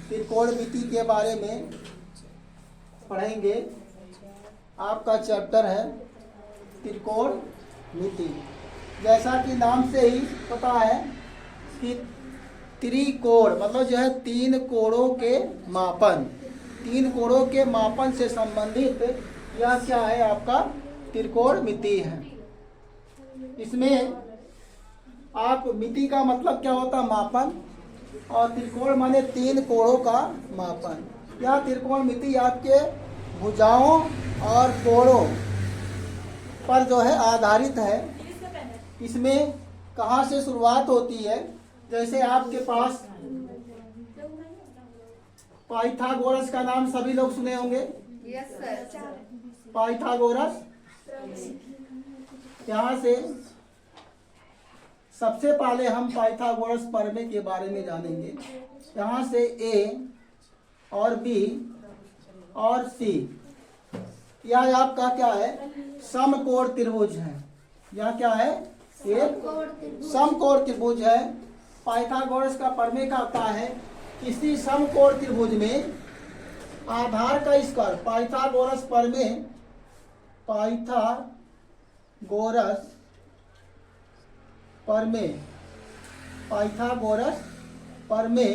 त्रिकोणमिति के बारे में पढ़ेंगे। आपका चैप्टर है त्रिकोणमिति। जैसा कि नाम से ही पता है कि त्रिकोण मतलब जो है तीन कोणों के मापन, तीन कोणों के मापन से संबंधित यह क्या है, आपका त्रिकोणमिति है। इसमें आप मिति का मतलब क्या होता है, मापन, और त्रिकोण माने तीन कोणों का मापन। यह त्रिकोणमिति आपके भुजाओं और कोणों पर जो है आधारित है। इसमें कहाँ से शुरुआत होती है, जैसे आपके पास पाइथागोरस का नाम सभी लोग सुने होंगे। Yes sir. पाइथागोरस, यहाँ से सबसे पहले हम पाइथागोरस प्रमेय के बारे में जानेंगे। यहाँ से ए और बी और सी, यह आपका क्या है, समकोण त्रिभुज है। यह क्या है, एक समकोण त्रिभुज है। पाइथागोरस का प्रमेय कहता है किसी समकोण त्रिभुज में आधार का स्क्वायर, पाइथागोरस प्रमेय, पाइथागोरस प्रमेय, पाइथागोरस प्रमेय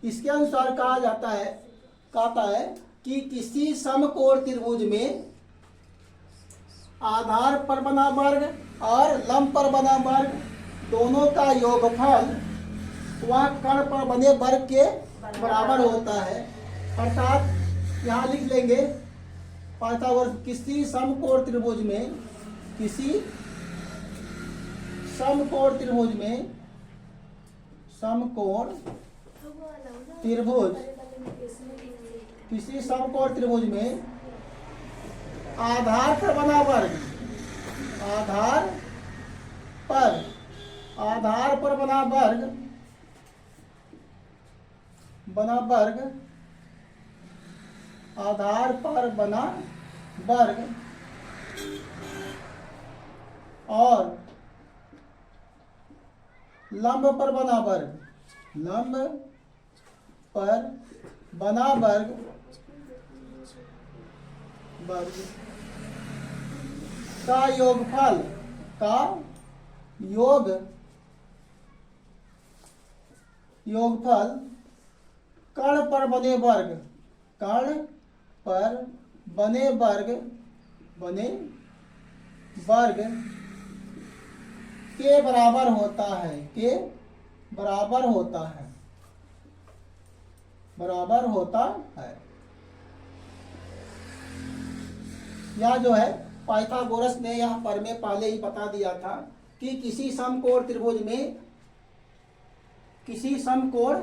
इसके अनुसार कहा जाता है, कहता है कि किसी समकोण त्रिभुज में आधार पर बना वर्ग और लंब पर बना वर्ग दोनों का योगफल वह कर्ण पर बने वर्ग के बराबर होता है। अर्थात यहाँ लिख लेंगे पाइथागोरस किसी समकोण त्रिभुज में, किसी समकोण त्रिभुज में, समकोण त्रिभुज, किसी समकोण त्रिभुज में आधार पर बना वर्ग, आधार पर बना वर्ग, आधार पर बना वर्ग और लंब पर बना वर्ग, लंब पर बना वर्ग का योगफल, का योगफल कर्ण पर बने वर्ग, कर्ण पर बने वर्ग के बराबर होता है, के बराबर होता है, बराबर होता है। यह जो है पाइथागोरस ने यह प्रमेय पहले ही बता दिया था कि किसी समकोण त्रिभुज में, किसी समकोण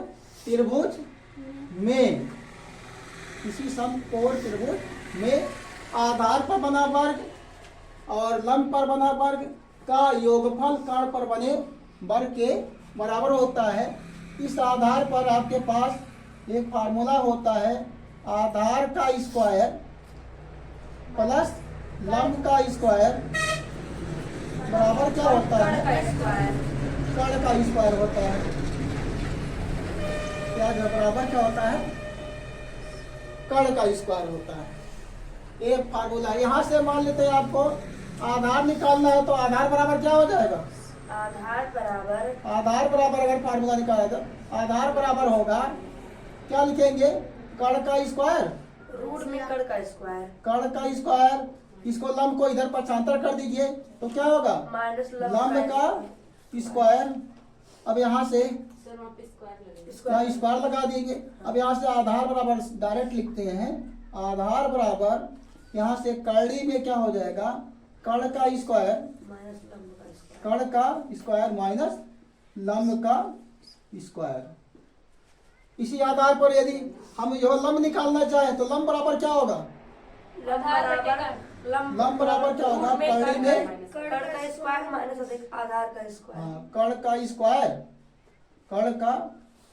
त्रिभुज में, किसी समकोण त्रिभुज में आधार पर बना वर्ग और लंब पर बना वर्ग का योगफल कर्ण पर बने वर्ग के बराबर होता है। इस आधार पर आपके पास एक फार्मूला होता है, आधार का स्क्वायर प्लस लंब का स्क्वायर बराबर क्या होता है, कर्ण का स्क्वायर होता है। क्या बराबर क्या होता है, कर्ण का स्क्वायर होता है। एक फार्मूला यहाँ से मान लेते हैं आपको आधार निकालना है, तो आधार बराबर क्या हो जाएगा, आधार बराबर अगर फार्मूला निकाला तो आधार बराबर होगा, क्या लिखेंगे, कर्ण का स्क्वायर, रूट में कर्ण का स्क्वायर, कर्ण का स्क्वायर, इसको लंब को इधर पक्षांतर कर दीजिए तो क्या होगा, माइनस लंब का स्क्वायर। अब यहाँ से स्क्वायर लगा देंगे। अब यहाँ से आधार बराबर डायरेक्ट लिखते हैं, आधार बराबर यहाँ से कर्ली में क्या हो जाएगा, कर्ण का स्क्वायर, कर्ण का स्क्वायर माइनस लंब का स्क्वायर। इसी आधार पर यदि हम यह लंब निकालना चाहें तो लंब बराबर क्या होगा, लंब बराबर क्या होगा, कर्ली में कर्ण का स्क्वायर माइनस आधार का स्क्वायर, कर्ण का स्क्वायर, कर्ण का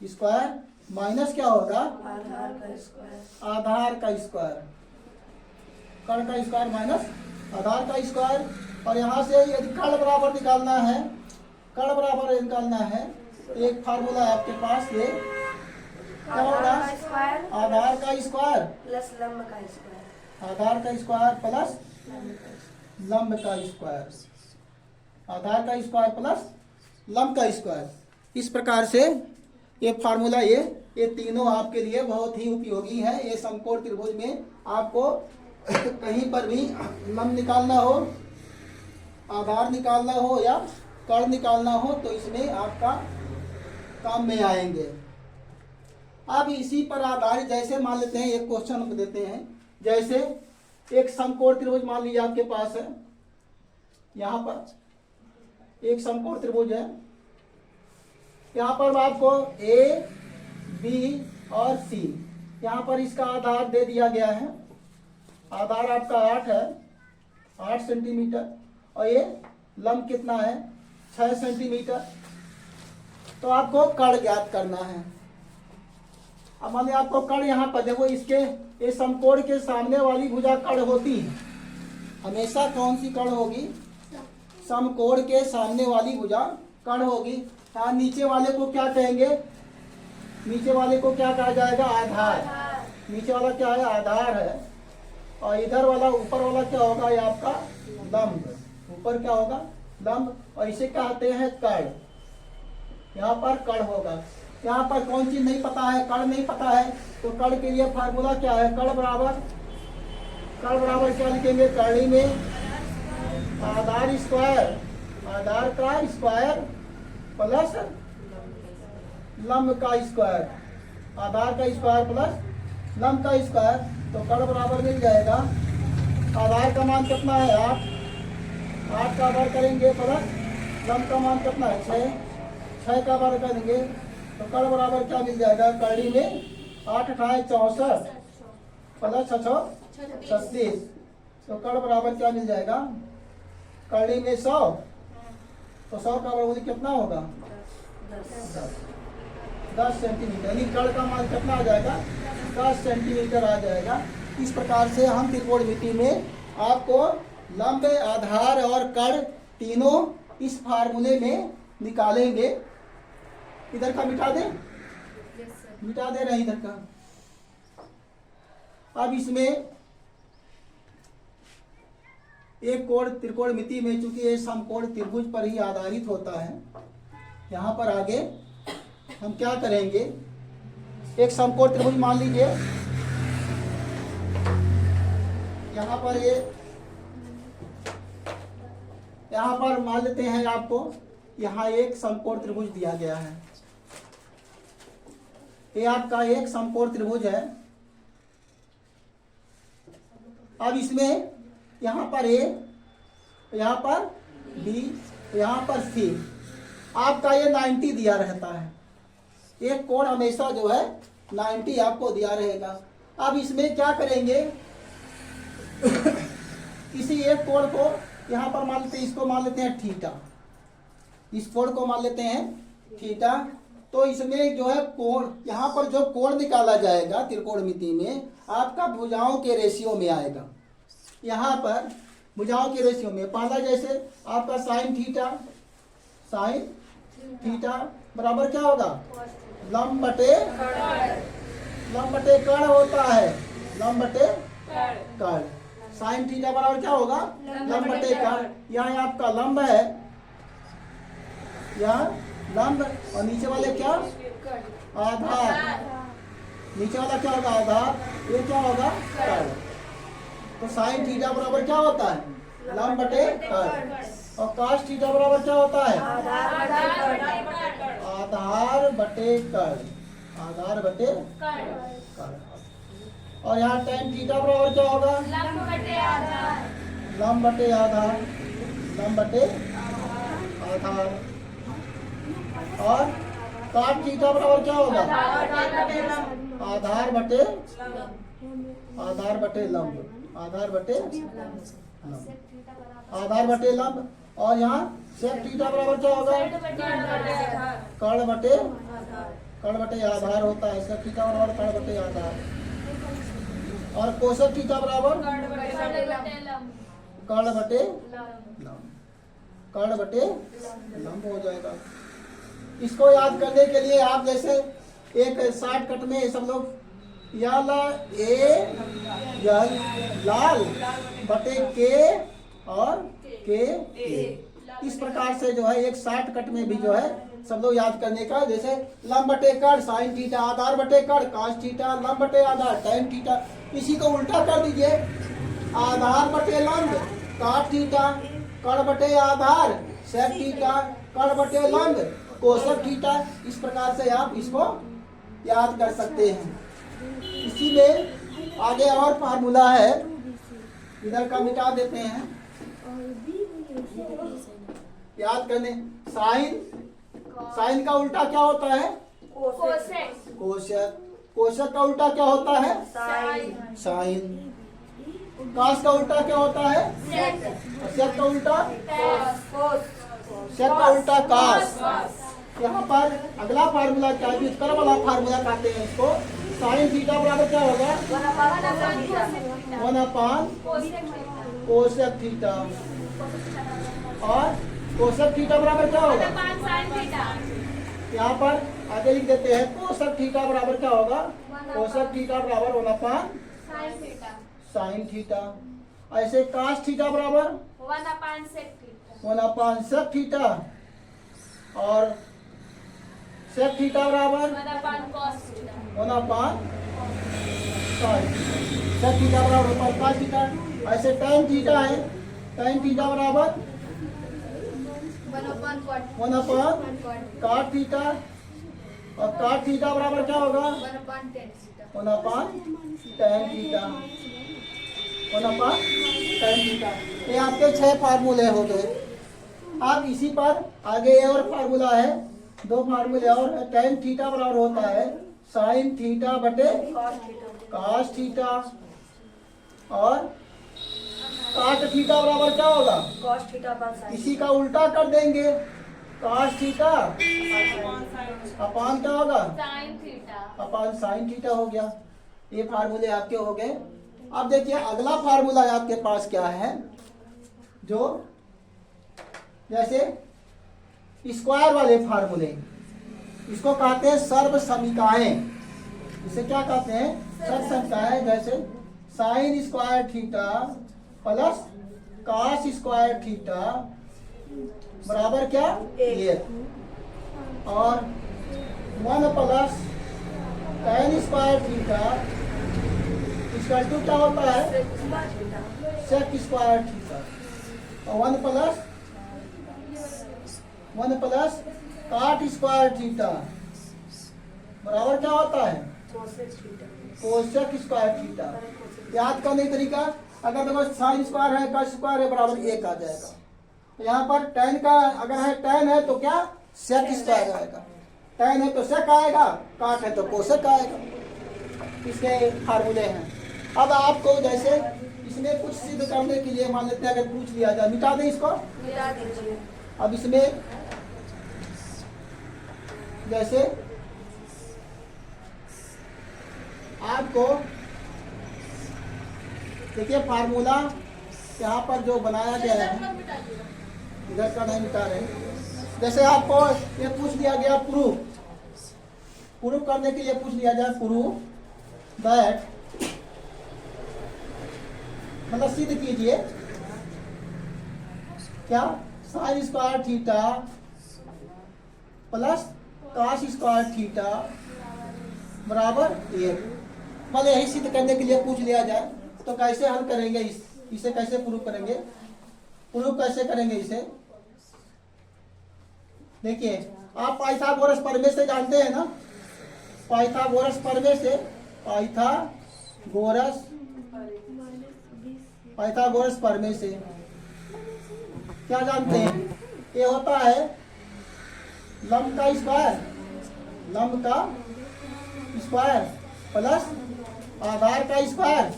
स्क्वायर माइनस क्या होगा, आधार का स्क्वायर, आधार का स्क्वायर, कर्ण का स्क्वायर माइनस आधार का स्क्वायर। और यहाँ से यदि कर्ण बराबर निकालना है, कर्ण बराबर निकालना है तो एक फार्मूला है आपके पास, ये का स्क्वायर प्लस लंब का स्क्वायर। आधार का स्क्वायर प्लस लंब का स्क्वायर। लंब का स्क्वायर, आधार का स्क्वायर प्लस लंब का स्क्वायर। इस प्रकार से ये फार्मूला ये तीनों आपके लिए बहुत ही उपयोगी है। ये समकोण त्रिभुज में आपको कहीं पर भी लंब निकालना हो, आधार निकालना हो या कर्ण निकालना हो तो इसमें आपका काम में आएंगे। अब इसी पर आधारित जैसे मान लेते हैं एक क्वेश्चन हम देते हैं। जैसे एक समकोण त्रिभुज मान लीजिए आपके पास है, यहाँ पर एक समकोण त्रिभुज है, यहाँ पर आपको ए बी और सी, यहाँ पर इसका आधार दे दिया गया है। आधार आपका 8 है, 8 सेंटीमीटर, और ये लंब कितना है 6 सेंटीमीटर। तो आपको कर्ण ज्ञात करना है। अब मान लिया आपको कर्ण यहाँ पर देखो, इसके ये समकोण के सामने वाली भुजा कर्ण होती है। हमेशा कौन सी कर्ण होगी? समकोण के सामने वाली भुजा कर्ण होगी। यहाँ नीचे वाले को क्या कहेंगे? नीचे वाले को क्या कहा जाएगा? आधार। नीचे वाला क्या है? आधार है। और इधर वाला ऊपर वाला क्या होगा? ये आपका लंब। ऊपर क्या होगा? लंब। और इसे कहते हैं कर्ण। यहाँ पर कर्ण होगा। यहाँ पर कौन चीज नहीं पता है? कर्ण नहीं पता है, तो कर्ण के लिए फार्मूला क्या है? कर्ण बराबर क्या लिखेंगे? कर्णी में आधार स्क्वायर, आधार का स्क्वायर प्लस लंब का स्क्वायर, आधार का स्क्वायर प्लस लंब का स्क्वायर। तो कर्ण बराबर मिल जाएगा। आधार का मान कितना है? 8 का आधार करेंगे प्लस लंब का मान कितना है? 6 का आधार करेंगे तो कर्ण बराबर क्या मिल जाएगा? कर्णी में 8 × 64 प्लस 36। तो कर्ण बराबर क्या मिल जाएगा? कर्णी में 100, तो 100 का वर्गमूल कितना होगा? 10 सेंटीमीटर। यानी कर्ण का मान कितना आ जाएगा? 10 सेंटीमीटर आ जाएगा। इस प्रकार से हम त्रिकोणमिति में आपको लंब, आधार और कर्ण तीनों इस फार्मूले में निकालेंगे। इधर का मिटा दें? मिटा दे रहे हैं इधर का। अब इसमें एक कोण त्रिकोणमिति में, चूंकि ये समकोण त्रिभुज पर ही आधारित होता है, यहाँ पर आगे हम क्या करेंगे? एक समकोण त्रिभुज मान लीजिए, यहाँ पर यहाँ पर मान लेते हैं आपको, यहाँ एक समकोण त्रिभुज दिया गया है। ये आपका एक समकोण त्रिभुज है। अब इसमें यहाँ पर ए, यहाँ पर बी, यहाँ पर सी, आपका ये 90 दिया रहता है। एक कोण हमेशा जो है 90 आपको दिया रहेगा। अब इसमें क्या करेंगे? किसी एक कोण को यहाँ पर मान लेते हैं, इसको मान लेते हैं थीटा, इस कोण को मान लेते हैं थीटा। तो इसमें जो है कोण, यहाँ पर जो कोण निकाला जाएगा त्रिकोणमिति में, आपका भुजाओं के रेशियो में आएगा। यहाँ पर भुजाओं के रेशियो में पहला जैसे आपका साइन थीटा बराबर क्या होगा? लंब बटे कर्ण होता है। लंब बटे कर्ण। साइन थीटा बराबर क्या होगा? लंब बटे कर्ण। यहाँ आपका लंब है, यहाँ लंब, और नीचे वाले क्या? आधार। नीचे वाला क्या होगा? आधार। ये क्या होगा? कर्ण। तो साइन थीटा बराबर क्या होता है? लंब बटे कर्ण। और कास थीटा बराबर क्या होता है? आधार बटे कर्ण। आधार बटे कर्ण। और यहाँ tan थीटा बराबर क्या होगा? लंब बटे आधार। लंब बटे आधार। और काट थीटा बराबर क्या होगा? आधार बटे लंब। आधार बटे लंब। और यहाँ सेक थीटा बराबर क्या होगा? कर्ण बटे आधार होता है। सेक थीटा बराबर कर्ण बटे आधार। और कोसेक थीटा बराबर कर्ण बटे लंब हो जाएगा। इसको याद करने के लिए आप जैसे एक शॉर्टकट में सब लोग या ला ए यह लाल बटे के और के ए। इस प्रकार से जो है एक शॉर्टकट में भी जो है सब लोग याद करने का, जैसे लंब बटे कड़ साइन थीटा, आधार बटे कड़ कास थीटा, लंब बटे आधार टैन थीटा। इसी को उल्टा कर दीजिए, आधार बटे लंब काट थीटा, कड़ बटे आधार सेक थीटा, कड़ बटे लंब कोसक थीटा। इस प्रकार से आप इसको याद कर सकते हैं। इसी में आगे और फार्मूला है, इधर का मिटा देते हैं याद करने। साइन का उल्टा क्या होता है? कोशक। कोशक का उल्टा क्या होता है? साइन। कास का उल्टा क्या होता है? सेक का उल्टा? सेक का उल्टा कास। यहाँ पर अगला फार्मूला क्या है? व्युत्क्रम वाला फार्मूला कहते हैं इसको। साइन थीटा बराबर क्या होगा? 1/, कोशक थीटा। और कोशक थीटा बराबर क्या होगा? यहाँ पर आगे लिख देते हैं, कोशक थीटा बराबर क्या होगा? कोशक थीटा बराबर 1/, साइन थीटा। ऐसे कास थीटा बराबर 1/, सेक थीटा। और सेक थीटा बराबर 1/, साइन। सेक थीटा बराबर 1/, कास थीटा। ऐसे टैन थीटा है, टैन थीटा बराबर 1/, काट थीटा। और काट थीटा बराबर क्या होगा? 1/, टैन थीटा। 1/, tan theta. ये आपके 6 फार्मूले हो गए। अब इसी पर आगे और फार्मूला है, 2 फार्मूले और है। टैन थीटा बराबर होता है साइन थीटा बटे कास थीटा। और काट थीटा बराबर क्या होगा? इसी का उल्टा कर देंगे, कास थीटा अपान क्या होगा? अपान साइन थीटा हो गया। ये फार्मूले आपके हो गए। अब देखिए अगला फार्मूला आपके पास क्या है, जो जैसे स्क्वायर वाले फार्मूले, इसको कहते हैं सर्व समीकाएं। इसे क्या कहते हैं? सर्व समीकाएं। जैसे sine square theta plus cos square theta बराबर क्या? 1। और 1 प्लस टैन स्क्वायर थीटा इसका टू क्या होता है? Sec square theta. और 1 प्लस काट स्क्वायर थीटा बराबर क्या होता है? Cosec square theta. याद करने का तरीका, अगर देखो साइन स्क्वायर है, कास स्क्वायर है, बराबर 1 आ जाएगा। यहाँ पर टैन का अगर है, टैन है तो क्या? सेक स्क्वायर आएगा। टैन है तो सेक आएगा, काट है तो कोसेक आएगा। इसके फार्मूले हैं। अब आपको जैसे इसमें कुछ सिद्ध करने के लिए मान लेते हैं, अगर पूछ लिया जाए, मिटा दें इसको। अब इसमें जैसे आपको देखिए फार्मूला यहाँ पर जो बनाया गया है, इधर का नहीं मिटा रहे। जैसे आपको ये पूछ लिया गया प्रूफ करने के लिए पूछ लिया जाए, प्रूफ दैट, मतलब सिद्ध कीजिए क्या? Sine square theta plus cos square theta बराबर 1। मतलब यही सिद्ध करने के लिए पूछ लिया जाए तो कैसे हल करेंगे? इसे कैसे प्रूफ करेंगे? प्रूफ कैसे करेंगे इसे? देखिए आप पाइथागोरस प्रमेय से जानते हैं ना? पाइथागोरस प्रमेय से, पाइथागोरस प्रमेय से क्या जानते हैं? ये होता है लंब का स्क्वायर प्लस आधार का स्क्वायर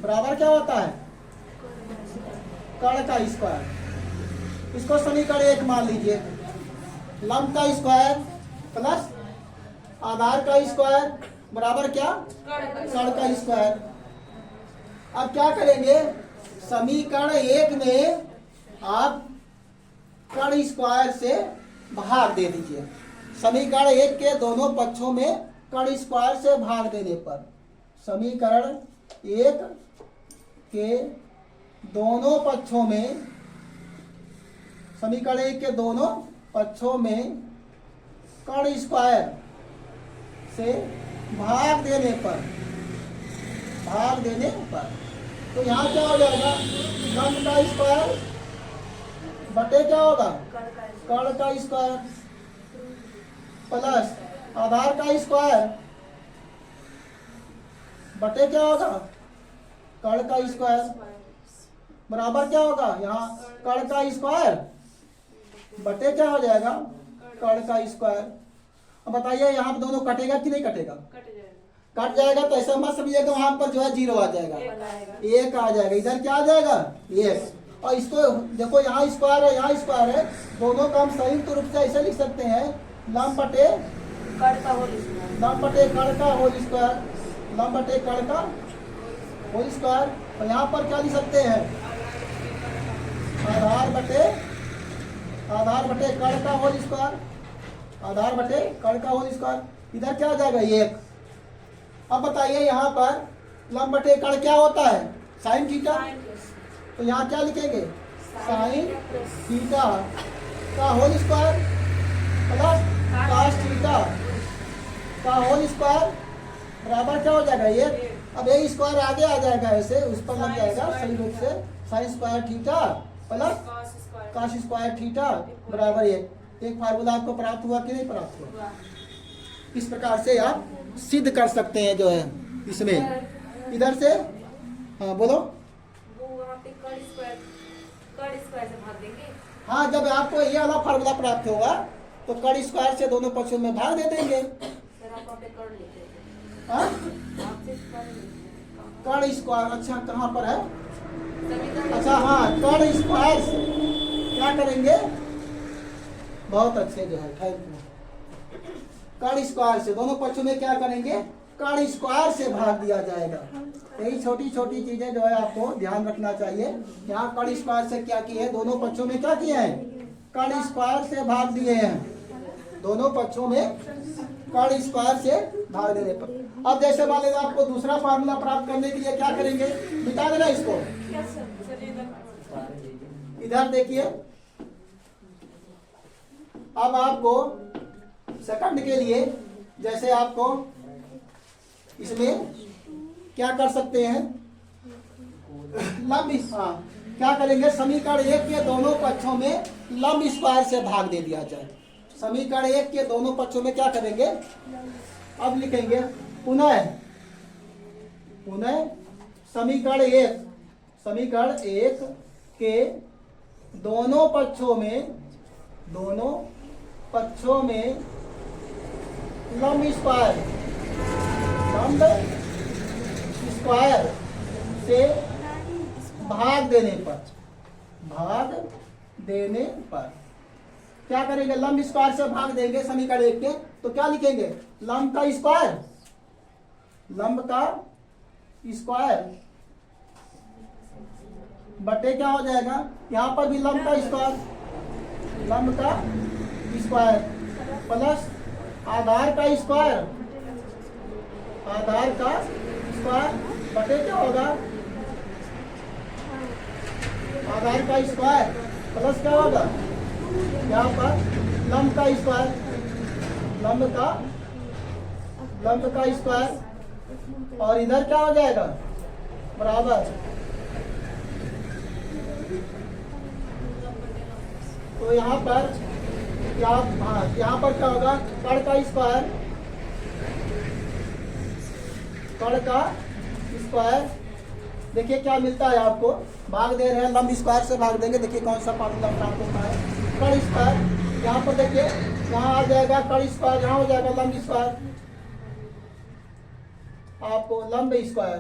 बराबर क्या होता है? कर्ण का स्क्वायर। इसको समीकरण 1 मान लीजिए। लंब का स्क्वायर प्लस आधार का स्क्वायर बराबर क्या? कर्ण का स्क्वायर। अब क्या करेंगे? समीकरण 1 में आप कर्ण स्क्वायर से भाग दे दीजिए। समीकरण एक के दोनों पक्षों में कर्ण स्क्वायर से भाग देने पर, समीकरण एक के दोनों पक्षों में, समीकरण एक के दोनों पक्षों में कर्ण स्क्वायर से भाग देने पर, तो यहाँ क्या हो जाएगा, लंब का स्क्वायर बटे क्या होगा, कर्ण का स्क्वायर प्लस आधार का स्क्वायर बटे क्या होगा, कर्ण का स्क्वायर बराबर क्या होगा, यहाँ कर्ण का स्क्वायर बटे क्या हो जाएगा, कर्ण का स्क्वायर। अब बताइए यहाँ पे दोनों कटेगा कि नहीं कटेगा, कट जाएगा। तो ऐसा मत समझिएगा वहां पर जो है जीरो आ जाएगा, एक आ जाएगा, इधर क्या आ जाएगा, एक। और इसको देखो यहाँ स्क्वायर है, यहाँ स्क्वायर है, दोनों का हम संयुक्त रूप से ऐसे लिख सकते हैं, लंब बटे कर्ण का होल स्क्वायर, लंब बटे कर्ण का होल स्क्वायर, लंब बटे कर्ण का होल स्क्वायर। और यहाँ पर क्या लिख सकते हैं, आधार बटे कर्ण का होल स्क्वायर, आधार बटे कर्ण का होल स्क्वायर। इधर क्या आ जाएगा, एक। अब बताइए यहाँ पर लंब बटे कर्ण क्या होता है, साइन थीटा। तो यहाँ क्या लिखेंगे, साइन थीटा का whole square plus cos theta का होल स्क्वायर बराबर क्या हो जाएगा, एक। अब ये स्क्वायर आगे आ जाएगा, ऐसे उस पर लग जाएगा सही रूप से, sign square theta plus cos square theta बराबर एक फार्मूला आपको प्राप्त हुआ कि नहीं प्राप्त हुआ। इस प्रकार से आप सिद्ध कर सकते हैं जो है इसमें। इधर से हाँ बोलो, हाँ जब आपको ये वाला फार्मूला प्राप्त होगा तो कर्ण स्क्वायर से दोनों पक्षों में भाग दे देंगे। हाँ? कर्ण स्क्वायर, अच्छा कहाँ पर है, अच्छा हाँ, कर्ण स्क्वायर से क्या करेंगे, बहुत अच्छे जो है, थैंक यू। कर्ण स्क्वायर से दोनों पक्षों में क्या करेंगे, कर्ण स्क्वायर से भाग दिया जाएगा। यही छोटी छोटी चीजें जो है आपको ध्यान रखना चाहिए। यहाँ कर्ण स्क्वायर से क्या किए हैं, दोनों पक्षों में क्या किए हैं, कर्ण स्क्वायर से भाग दिए हैं, दोनों पक्षों में कर्ण स्क्वायर से भाग देने पर। अब जैसे मान लीजिए आपको दूसरा फार्मूला प्राप्त करने के लिए क्या करेंगे, मिटा देना इसको। इधर देखिए, अब आपको सेकंड के लिए जैसे आपको इसमें क्या कर सकते हैं, लंब, हाँ क्या करेंगे, समीकरण एक के दोनों पक्षों में लंब स्क्वायर से भाग दे दिया जाए। समीकरण एक के दोनों पक्षों में क्या करेंगे, अब लिखेंगे पुनः समीकरण एक के दोनों पक्षों में लंब स्क्वायर से भाग देने पर क्या करेंगे, लंब स्क्वायर से भाग देंगे समीकरण एक के, तो क्या लिखेंगे, लंब का स्क्वायर बटे क्या हो जाएगा, यहाँ पर भी लंब का स्क्वायर प्लस आधार का स्क्वायर बटे क्या होगा, आधार का स्क्वायर प्लस क्या होगा, यहाँ पर लंब का स्क्वायर और इधर क्या हो जाएगा, बराबर। तो यहाँ पर क्या, हाँ यहाँ पर क्या होगा, कर्ण का स्क्वायर, देखिए क्या मिलता है आपको, भाग दे रहे हैं, लंब स्क्वायर से भाग देंगे, देखिए कौन सा फार्मूला प्राप्त होता है, कर्ण स्क्वायर। यहाँ पर देखिए यहाँ आ जाएगा कर्ण स्क्वायर, यहाँ हो जाएगा लंब स्क्वायर, आपको लंब स्क्वायर।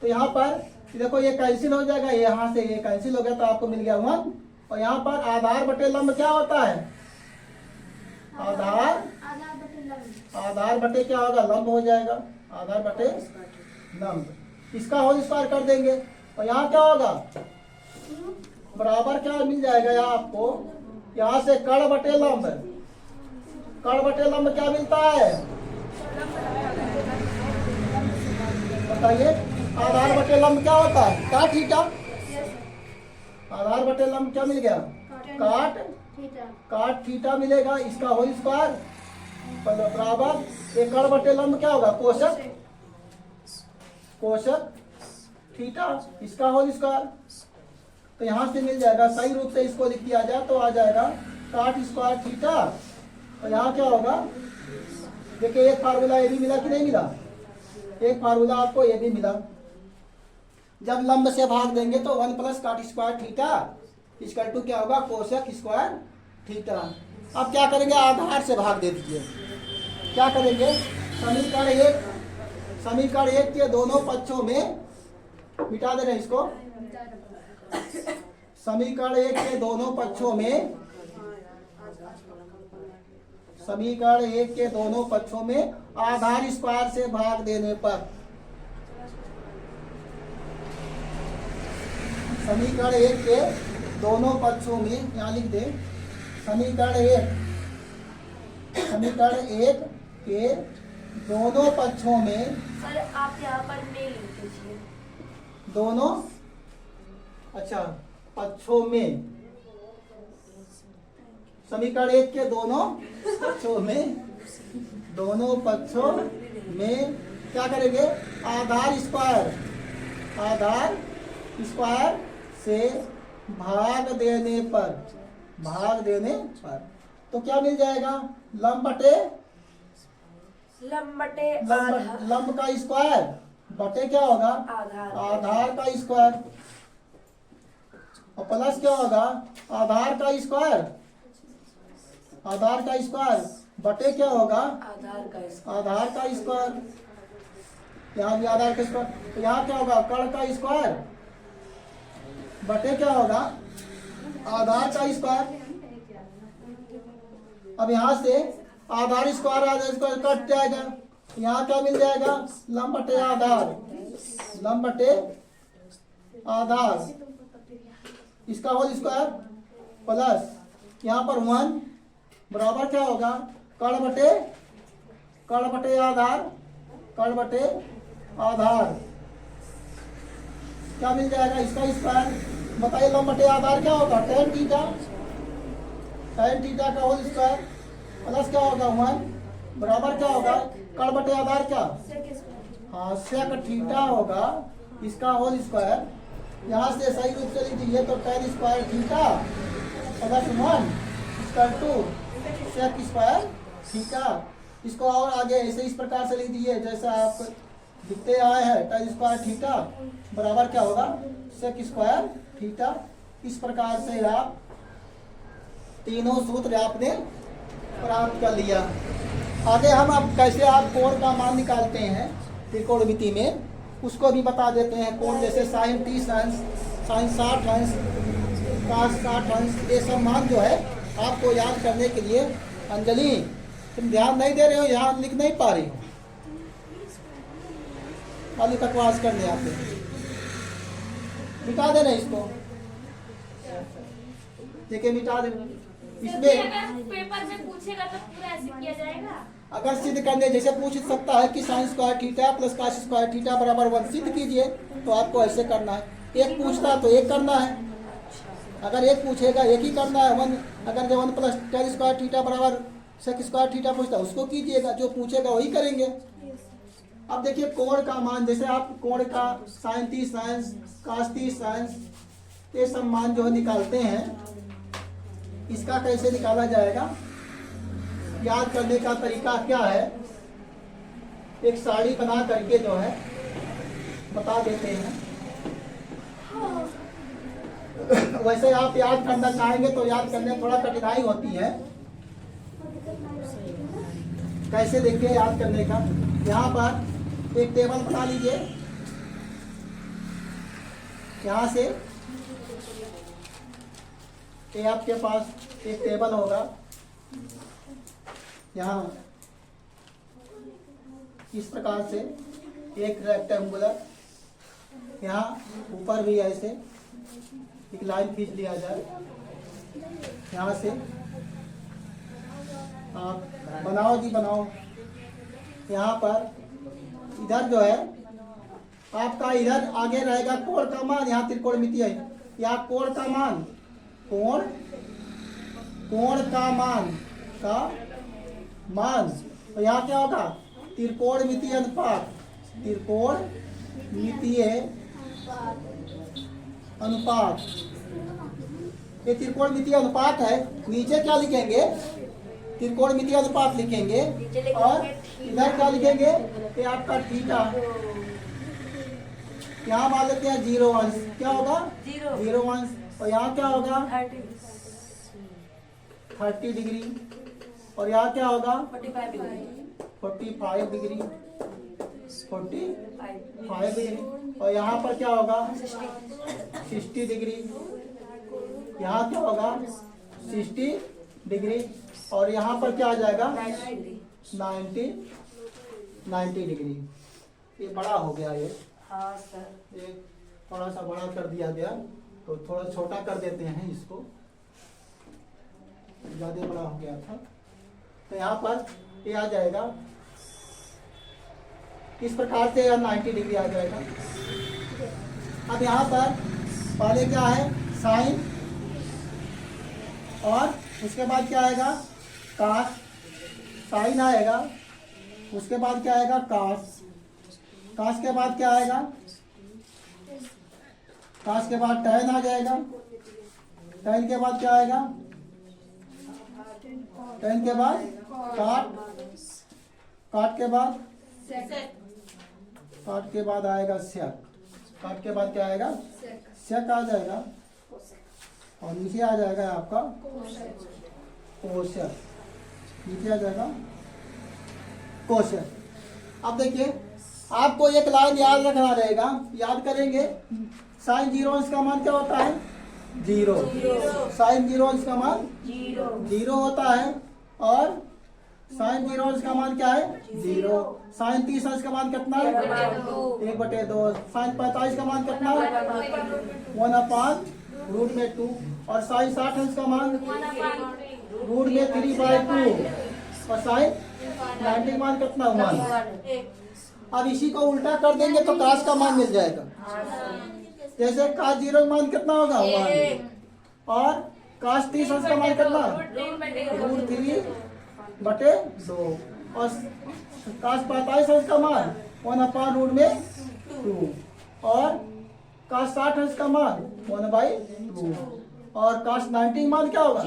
तो यहाँ पर देखो ये कैंसिल हो जाएगा, यहाँ से ये कैंसिल हो गया तो आपको मिल गया 1। और यहाँ पर आधार बटे लंब क्या होता है, आधार बटे क्या होगा, लंब हो जाएगा, आधार बटे लंब, इसका होल स्क्वायर कर देंगे। और यहाँ क्या होगा, बराबर क्या मिल जाएगा यहाँ आपको, यहाँ से कर्ण बटे लंब, कर्ण बटे लंब क्या मिलता है? बताइए, आधार बटे लंब क्या होता है? काट थीटा। आधार बटे लंब क्या मिल गया? काट थीटा मिलेगा, इसका होल स्क्वायर बराबर एक कर्ण बटे लंब क्या होगा? कोशक थीटा, इसका होल स्क्वायर। तो यहाँ से मिल जाएगा, सही रूप से इसको लिख दिया जाए तो आ जाएगा काट स्क्वायर थीटा। और यहाँ क्या होगा? देखिए एक फार्मूला ये भी मिला कि नहीं मिला? एक फार्मूला आपको ये भी मिला। जब लंब से भाग देंगे तो 1 प्लस काट स्क्वायर थीटा इक्वल टू क्या होगा? कोशक स्क्वायर थीटा। अब क्या करेंगे? आधार से भाग दे दीजिए। क्या करेंगे? समीकरण एक के दोनों पक्षों में मिटा दे रहे हैं इसको। समीकरण एक के दोनों पक्षों में, समीकरण एक के दोनों पक्षों में आधार स्क्वायर से भाग देने पर, समीकरण एक के दोनों पक्षों में, यहाँ लिख दे समीकरण एक के दोनों पक्षों में, सर आप यहाँ पर में लिख दीजिए। दोनों अच्छा पक्षों में, समीकरण एक के दोनों पक्षों में, दोनों पक्षों में क्या करेंगे? आधार स्क्वायर से भाग देने पर तो क्या मिल जाएगा? लंब का स्क्वायर बटे क्या होगा? आधार का स्क्वायर, और प्लस क्या होगा? आधार का स्क्वायर बटे क्या होगा? आधार का स्क्वायर। यहाँ भी आधार का स्क्वायर, तो यहाँ क्या होगा? कर्ण का स्क्वायर बटे क्या होगा? आधार का स्क्वायर। अब यहाँ से आधार स्क्वायर कट जाएगा, यहाँ क्या मिल जाएगा? लंब बटे आधार, इसका होल स्क्वायर प्लस यहाँ पर 1 बराबर क्या होगा? कर्ण बटे आधार क्या मिल जाएगा? इसका स्क्वायर। बताइए लंब बटे आधार क्या होगा? tan थीटा का होल स्क्वायर प्लस क्या होगा? 1 बराबर क्या होगा? कर्ण बटे आधार क्या? हाँ sec थीटा होगा, इसका होल स्क्वायर। यहाँ से सही रूप से लिख दीजिए तो tan square theta plus 1 equal to sec square theta. इसको और आगे ऐसे इस प्रकार से लिख दीजिए जैसा आप दिखते आए हैं, tan स्क्वायर थीटा बराबर क्या होगा? sec square theta. इस प्रकार से आप तीनों सूत्र आपने प्राप्त कर लिया। आगे हम अब कैसे आप कोण का मान निकालते हैं त्रिकोणमिति में, उसको भी बता देते हैं। कोण जैसे sin 30 अंश, sin 60 अंश, cos 60 अंश, ये सब मान जो है आपको याद करने के लिए। अंजलि तुम ध्यान नहीं दे रहे हो, यहाँ लिख नहीं पा रही हो, खाली बकवास करने आते हैं। मिटा देना इसको, देखिए मिटा देना। इसमें पेपर में पूछेगा तो पूरा ऐसे किया जाएगा। अगर सिद्ध करने जैसे पूछ सकता है कि sin square theta plus cos square theta बराबर 1 सिद्ध कीजिए, तो आपको ऐसे करना है। एक पूछता है तो एक करना है, अगर एक पूछेगा एक ही करना है। 1 अगर जो 1 प्लस tan स्क्वायर थीटा बराबर sec स्क्वायर थीटा पूछता है उसको कीजिएगा, जो पूछेगा वही करेंगे। अब देखिए कोण का मान, जैसे आप कोण का sin 30 अंश, cos 30 अंश, ये सब मान जो है निकालते हैं। इसका कैसे निकाला जाएगा, याद करने का तरीका क्या है, एक साड़ी बना करके जो है बता देते हैं। वैसे आप याद करना चाहेंगे तो याद करने में थोड़ा कठिनाई होती है। कैसे देखिए याद करने का, यहाँ पर एक टेबल बना लीजिए। यहाँ से ये आपके पास एक टेबल होगा, यहाँ इस प्रकार से एक रेक्टेंगुलर, यहाँ ऊपर भी ऐसे एक लाइन खींच लिया जाए। यहाँ से आप बनाओ जी बनाओ। यहाँ पर इधर जो है आपका इधर आगे रहेगा कोण का मान, यहाँ त्रिकोणमिति है, यहाँ कोण का मान, कोण का मान तो यहाँ क्या होगा त्रिकोणमितीय अनुपात, त्रिकोणमितीय अनुपात। ये त्रिकोणमितीय अनुपात है। नीचे क्या लिखेंगे, त्रिकोणमितीय अनुपात लिखेंगे और इधर क्या लिखेंगे, ये आपका थीटा। यहाँ मान लेते हैं 0 अंश, क्या होगा 0 अंश, और यहाँ क्या होगा 30 डिग्री, और यहाँ क्या होगा 45 डिग्री, 45 डिग्री, और यहाँ पर क्या होगा 60 डिग्री, यहाँ क्या होगा 60 डिग्री, और यहाँ पर क्या आ जाएगा 90 डिग्री। ये बड़ा हो गया, ये थोड़ा सा बड़ा कर दिया गया, तो थोड़ा छोटा कर देते हैं इसको, ज्यादा बड़ा हो गया था। तो यहाँ पर ये आ जाएगा इस प्रकार से, 90 डिग्री आ जाएगा। अब यहाँ पर पहले क्या है साइन, और उसके बाद क्या आएगा कास, साइन आएगा, उसके बाद क्या आएगा कास, कास के बाद क्या आएगा, कास के बाद टैन आ जाएगा, टैन के बाद क्या आएगा, टैन के बाद काट, काट के बाद काट के बाद आएगा सेक, काट के बाद क्या आएगा सेक आ जाएगा, और नीचे आ जाएगा आपका कोशेक, नीचे आ जाएगा कोशेक। अब देखिए आपको एक लाइन याद रखना रहेगा, याद करेंगे साइन 0 अंश का मान क्या होता है 0, साइन 0 अंश का मान 0 होता है, और साइन 0 अंश का मान क्या है 0, साइन 30 अंश का मान कितना है 1/2, साइन 45 का मान कितना है 1/√2, और साइन 60 अंश का मान √3/2, और साइन 90 मान कितना 1। अब इसी को उल्टा कर देंगे तो काश का मान मिल जाएगा। जैसे काश 0 का मान कितना होगा 1, और काश 30 अंश का मान कितना √3/2, और काश 45 अंश का मान 1/√2, और काश 60 अंश का मान 1/2, और काश 90 मान क्या होगा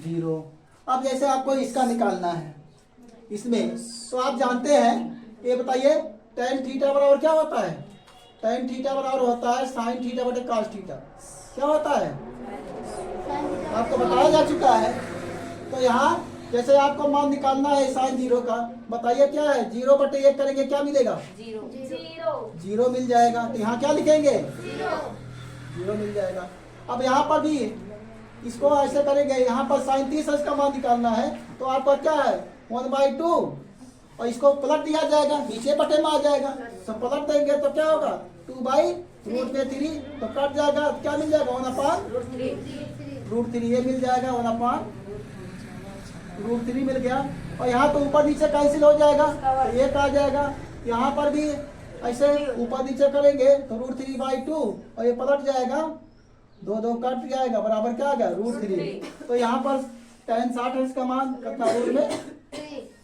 0। अब जैसे आपको इसका निकालना है इसमें, तो आप जानते हैं, ये बताइए tan थीटा बराबर क्या होता है, tan थीटा बराबर होता है sin थीटा बटे cos थीटा। क्या होता है आपको बताया जा चुका है। तो यहाँ जैसे आपको मान निकालना है sin 0 का, बताइए क्या है 0/1 करेंगे क्या मिलेगा 0 मिल जाएगा। तो यहाँ क्या लिखेंगे 0 मिल जाएगा। अब यहाँ पर भी इसको ऐसे करेंगे, यहाँ पर sin 30 अंश का मान निकालना है, तो आपका क्या है 1/2, और इसको पलट दिया जाएगा, नीचे बटे में आ जाएगा, तो पलट देंगे तो क्या होगा 2/√3, तो कट जाएगा, क्या मिल जाएगा 1/√3, ये मिल जाएगा 1/√3 मिल गया। और यहाँ तो ऊपर नीचे कैंसिल हो जाएगा, तो 1 आ जाएगा। यहाँ पर भी ऐसे ऊपर नीचे करेंगे तो √3/2, और ये पलट जाएगा, 2 कट जाएगा, बराबर क्या आ गया √3। तो यहाँ पर tan 60 अंश का मान कितना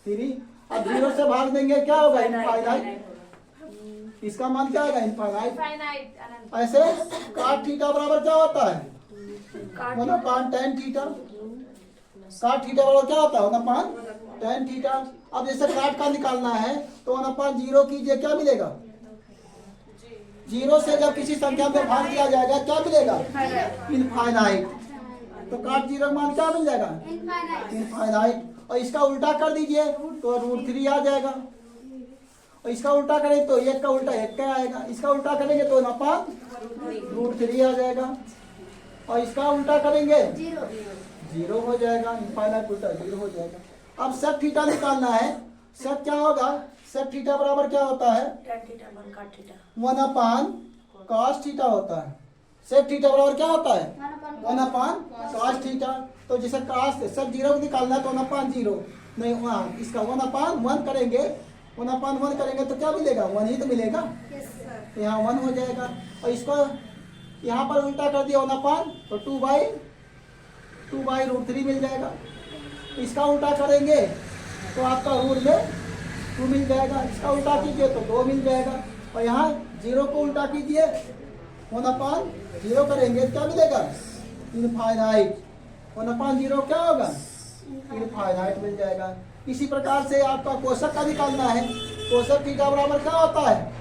√3। अब 0 से भाग देंगे क्या होगा इनफाइनाइट, इसका मान क्या होगा इनफाइनाइट। ऐसे cot थीटा बराबर क्या होता है 1/tan थीटा, cot थीटा बराबर क्या होता है 1/tan थीटा। अब जैसे काट का निकालना है तो 1/0 कीजिए, क्या मिलेगा 0 से जब किसी संख्या में भाग दिया जाएगा क्या मिलेगा इनफाइनाइट। तो cot 0 मान क्या मिल जाएगा इनफाइनाइट। और इसका उल्टा कर दीजिए तो √3 आ जाएगा, और इसका उल्टा करें तो 1 का उल्टा 1 का आएगा, इसका उल्टा करेंगे तो 1/√3 आ जाएगा, और इसका उल्टा करेंगे 0 हो जाएगा, इनफाइनाइट उल्टा 0 हो जाएगा। अब sec थीटा निकालना है, sec क्या होगा, sec थीटा बराबर क्या होता है 1/cos थीटा होता है। sec थीटा बराबर क्या होता है 1/cos थीटा। तो जैसे काश सब जीरो निकालना है तो 1/0 नहीं, हाँ इसका 1/1 करेंगे, 1/1 करेंगे तो क्या मिलेगा, 1 ही तो मिलेगा। तो यहाँ 1 हो जाएगा। और इसको यहाँ पर उल्टा कर दिया 1/, तो 2/√3 मिल जाएगा। इसका उल्टा करेंगे तो आपका रूट में 2 मिल जाएगा। इसका उल्टा कीजिए तो 2 मिल जाएगा। और यहाँ 0 को उल्टा कीजिए, 1/0 करेंगे क्या मिलेगा, इनफाइनाइट। 1/0 क्या होगा, इनफाइनाइट मिल जाएगा। इसी प्रकार से आपका कोशक का निकालना है। कोशक थीटा बराबर क्या होता है,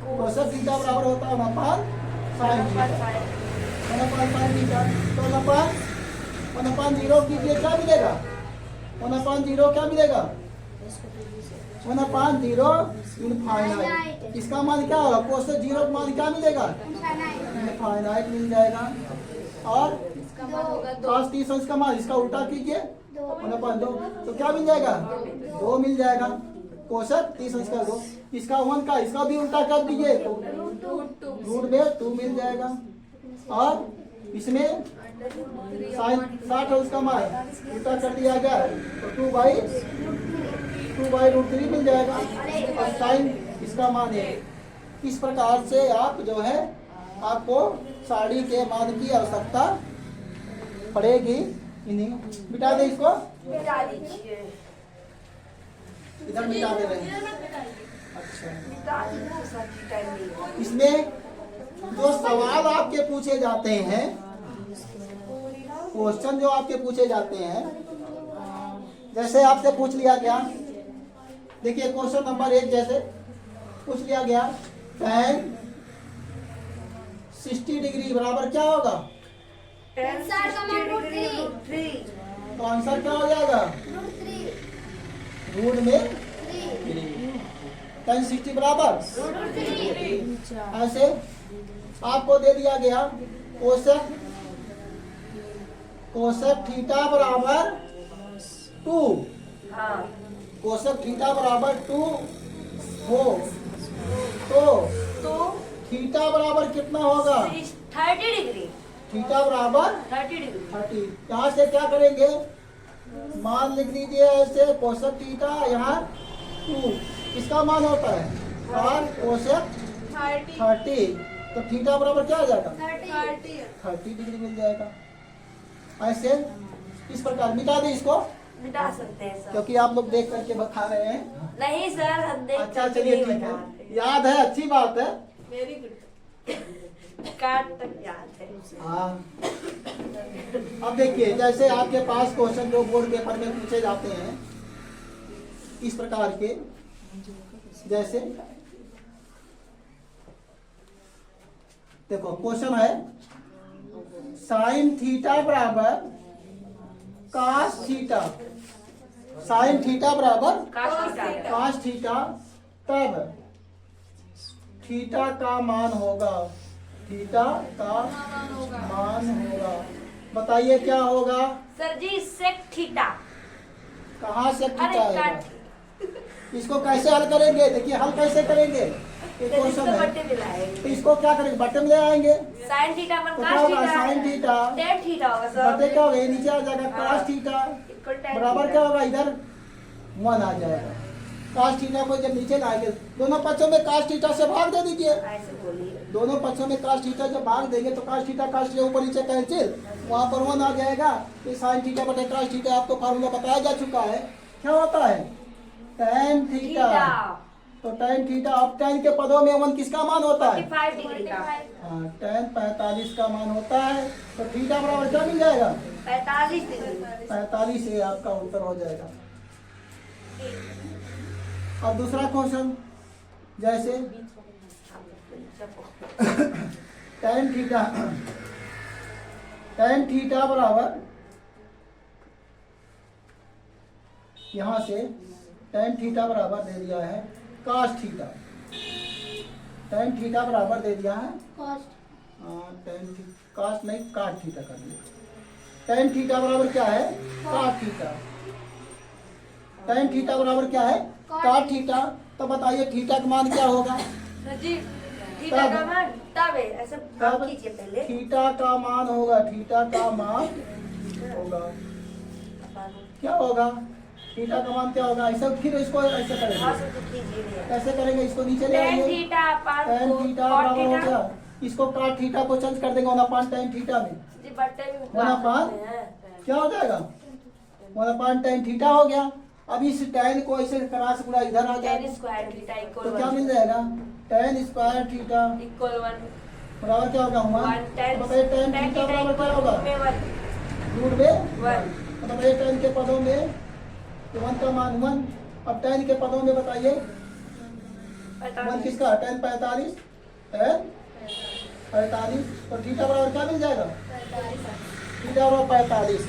कोशक थीटा बराबर होता है 1/sin थीटा। 1/sin थीटा तो 1/0 कीजिए क्या मिलेगा, 1/0 क्या मिलेगा, 1/0 इनफाइनाइट। इसका मान क्या होगा, कोशक 0 का मान क्या मिलेगा, इनफाइनाइट मिल जाएगा। और cos 30 का मान इसका उल्टा कीजिए 1/2 तो क्या मिल जाएगा, 2 मिल जाएगा। कोशक 30 का 2, इसका 1 का इसका भी उल्टा कर दीजिए तो रूट में 2 मिल जाएगा। और इसमें साइन 60 का मान उल्टा कर दिया गया तो 2/√3 मिल जाएगा। और साइन इसका मान है। इस प्रकार से आप जो है आपको साड़ी के मान की आवश्यकता पड़ेगी। इन्हीं मिटा दे, इसको मिटा दीजिए। इधर मिटा दे रहे हैं। अच्छा, मिटा दीजिए सब्जी टाइम में। इसमें जो सवाल आपके पूछे जाते हैं, क्वेश्चन जो आपके पूछे जाते हैं, जैसे आपसे पूछ लिया गया, देखिए क्वेश्चन नंबर 1 जैसे पूछ लिया गया, tan 60 डिग्री बराबर क्या होगा, तो आंसर क्या हो जाएगा, रूट में 3। tan 60 बराबर ऐसे आपको दे दिया गया कोशक थीटा बराबर 2, हाँ कोशक थीटा बराबर 2 हो तो थीटा बराबर कितना होगा, 30 डिग्री, थीटा बराबर 30 डिग्री। 30। यहाँ से क्या करेंगे, मान लिख दीजिए ऐसे, कोशक थीटा यहाँ 2 इसका मान होता है और कोशक 30 तो थीटा बराबर क्या आ जाएगा, 30 डिग्री मिल जाएगा। ऐसे इस प्रकार मिटा दे इसको, मिटा सकते हैं सर। क्योंकि आप लोग देख करके बता रहे हैं। नहीं सर, हम देख अच्छा करके चलिए नहीं ठीक है, बनाते। याद है, अच्छी बात है। Very good. काट तक याद है। हाँ, अब देखिए जैसे आपके पास क्वेश्चन जो बोर्ड पेपर में पूछे जाते हैं इस प्रकार के, जैसे देखो क्वेश्चन है साइन थीटा बराबर कास थीटा, साइन थीटा बराबर कास थीटा, तब थीटा का मान होगा, थीटा का मान होगा। बताइए क्या होगा, सर जी सेक थीटा। कहाँ से अरे थीटा आएगा, काट। इसको कैसे हल करेंगे, देखिए हल कैसे करेंगे, एक क्वेश्चन है बट्टे मिलाएंगे। तो इसको क्या करेंगे, बटन ले आएंगे साइन थीटा पर तो क्या कास होगा, theta, sine theta tan theta होगा सर। बटे क्या होगा, ये नीचे आ जाएगा कास थीटा इक्वल टेन बराबर थीटा। क्या होगा, इधर 1 आ जाएगा। कास थीटा को जब नीचे लाएंगे, दोनों पक्षों में कास थीटा से भाग दे दीजिए, ऐसे बोलिए। दोनों पक्षों में कास थीटा जब भाग देंगे तो कास थीटा ऊपर नीचे कैंसिल, वहां पर 1 आ जाएगा। तो साइन थीटा बटे कास थीटा आपको फार्मूला बताया जा चुका है, क्या होता है, tan थीटा। तो tan थीटा, अब tan के पदों में 1 किसका मान होता है, 45 डिग्री का। हाँ tan 45 का मान होता है। तो थीटा बराबर क्या मिल जाएगा, 45 डिग्री। 45 से आपका उत्तर हो जाएगा। अब दूसरा क्वेश्चन, जैसे tan थीटा, tan थीटा बराबर यहाँ से tan थीटा बराबर दे दिया है कास थीटा, tan थीटा बराबर दे दिया है कास नहीं काट थीटा कर दिया। tan थीटा बराबर क्या है, काट थीटा। tan थीटा बराबर क्या है, काट थीटा। तो बताइए थीटा का मान क्या होगा, सर जी थीटा का मान तब है, ऐसे तब कीजिए पहले। थीटा का मान होगा, थीटा का मान होगा? क्या होगा? थीटा का मान क्या होगा? ऐसा फिर इसको ऐसे करेंगे, कैसे करेंगे? इसको नीचे ले tan आएंगे, theta upon tan theta cot बराबर हो थीटा। गया, इसको cot थीटा को चेंज कर देंगे 1/tan थीटा में, जी बट्टे में 1/, क्या हो जाएगा? 1/tan थीटा हो गया। अब इस tan को ऐसे क्रॉस गुणा इधर आ tan जाएगा, स्क्वायर थीटा तो इक्वल क्या मिल जाएगा? tan स्क्वायर थीटा इक्वल 1 बराबर क्या होगा? 1। tan बताइए tan tan थीटा थीटा बराबर क्या इक्वल होगा? में 1 रूट में 1 तो बताइए tan के पदों में, तो 1 का मान 1। अब tan के पदों में बताइए 1 किसका? tan 45, tan 45, तो थीटा बराबर क्या मिल जाएगा? थीटा बराबर 45।